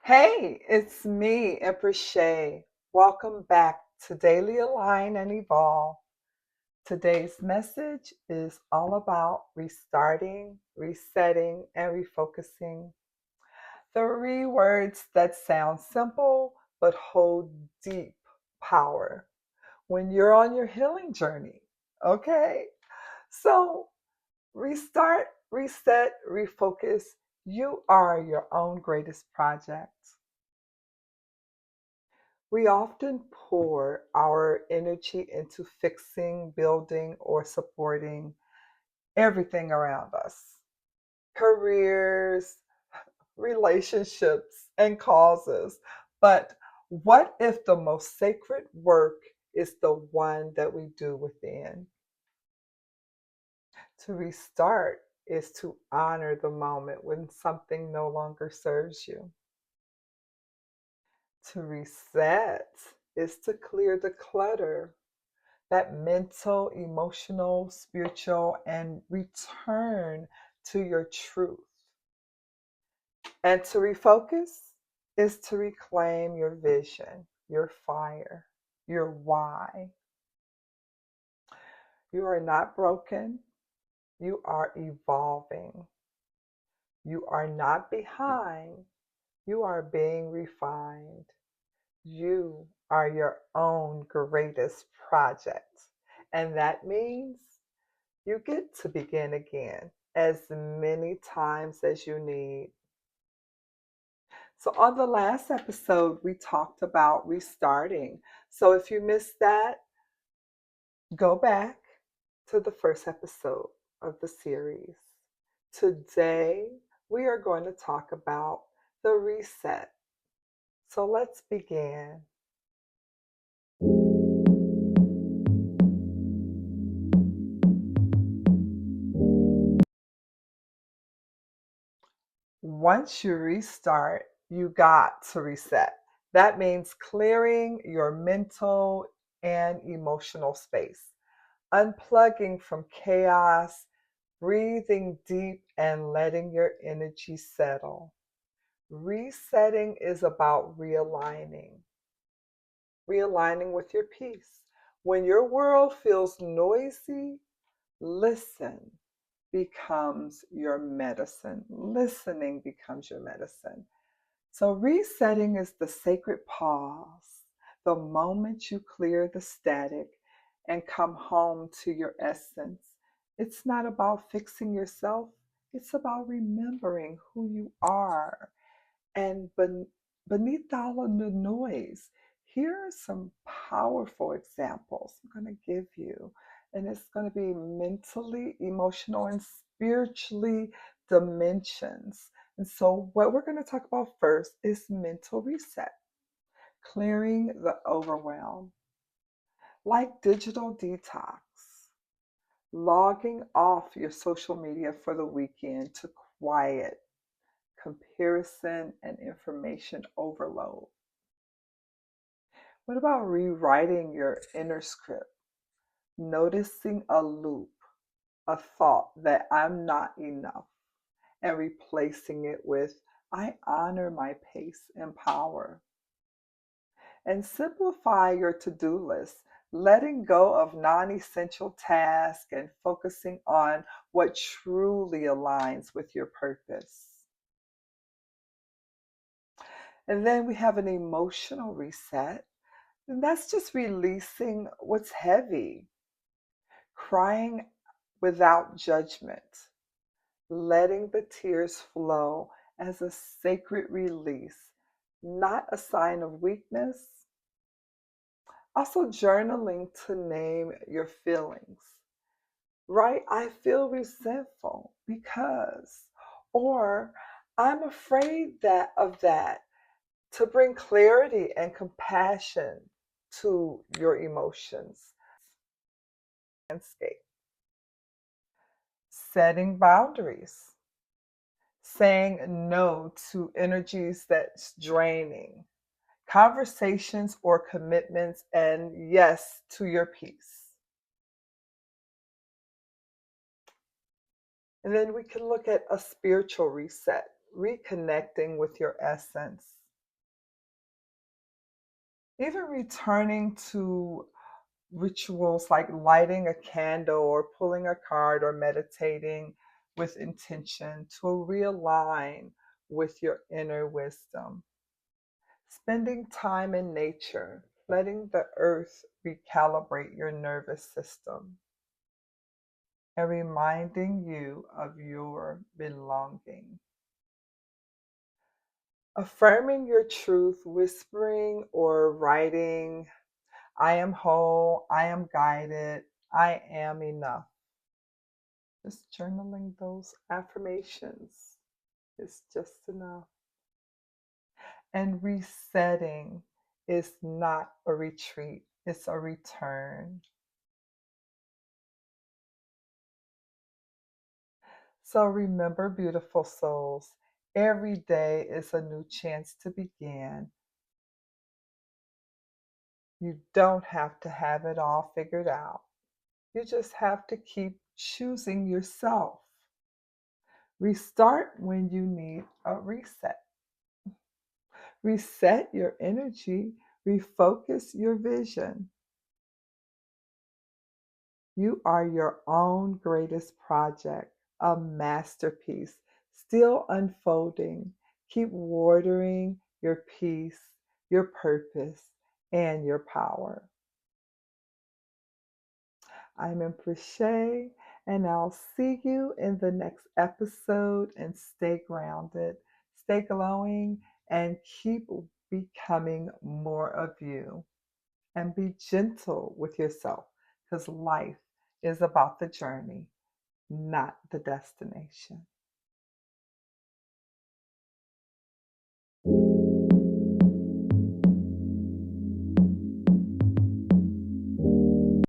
Hey, it's me, Empress Shay. Welcome back to Daily Align and Evolve. Today's message is all about restarting, resetting, and refocusing. Three words that sound simple but hold deep power when you're on your healing journey. Okay? So, restart, reset, refocus. You are your own greatest project. We often pour our energy into fixing, building, or supporting everything around us: careers, relationships, and causes. But what if the most sacred work is the one that we do within? To restart is to honor the moment when something no longer serves you. To reset is to clear the clutter, that mental, emotional, spiritual, and return to your truth. And to refocus is to reclaim your vision, your fire, your why. You are not broken, you are evolving. You are not behind, you are being refined. You are your own greatest project. And that means you get to begin again as many times as you need. So, on the last episode, we talked about restarting. So, if you missed that, go back to the first episode of the series. Today, we are going to talk about the reset. So, let's begin. Once you restart, you got to reset. That means clearing your mental and emotional space, unplugging from chaos, breathing deep, and letting your energy settle. Resetting is about realigning with your peace. When your world feels noisy, listen becomes your medicine. Listening becomes your medicine. So, resetting is the sacred pause, the moment you clear the static and come home to your essence. It's not about fixing yourself, it's about remembering who you are. And beneath all of the noise, here are some powerful examples I'm going to give you. And it's going to be mentally, emotional, and spiritually dimensions. And so, what we're going to talk about first is mental reset, clearing the overwhelm, like digital detox, logging off your social media for the weekend to quiet comparison and information overload. What about rewriting your inner script, noticing a loop, a thought that I'm not enough, and replacing it with I honor my pace and power? And simplify your to do list, letting go of non essential tasks and focusing on what truly aligns with your purpose. And then we have an emotional reset, and that's just releasing what's heavy, crying without judgment, letting the tears flow as a sacred release, not a sign of weakness. Also, journaling to name your feelings, right? I feel resentful because, or I'm afraid that of that, to bring clarity and compassion to your emotions. Landscape. Setting boundaries, saying no to energies that's draining, conversations or commitments, and yes to your peace. And then we can look at a spiritual reset, reconnecting with your essence, Even returning to rituals like lighting a candle or pulling a card or meditating with intention to realign with your inner wisdom. Spending time in nature, letting the earth recalibrate your nervous system, and reminding you of your belonging. Affirming your truth, whispering or writing, I am whole, I am guided, I am enough. Just journaling those affirmations is just enough. And resetting is not a retreat, it's a return. So remember, beautiful souls, every day is a new chance to begin. You don't have to have it all figured out. You just have to keep choosing yourself. Restart when you need a reset. Reset your energy, refocus your vision. You are your own greatest project, a masterpiece, still unfolding. Keep watering your peace, your purpose, and your power. I'm Empress Shay, and I'll see you in the next episode. And stay grounded, stay glowing, and keep becoming more of you. And be gentle with yourself because life is about the journey, not the destination.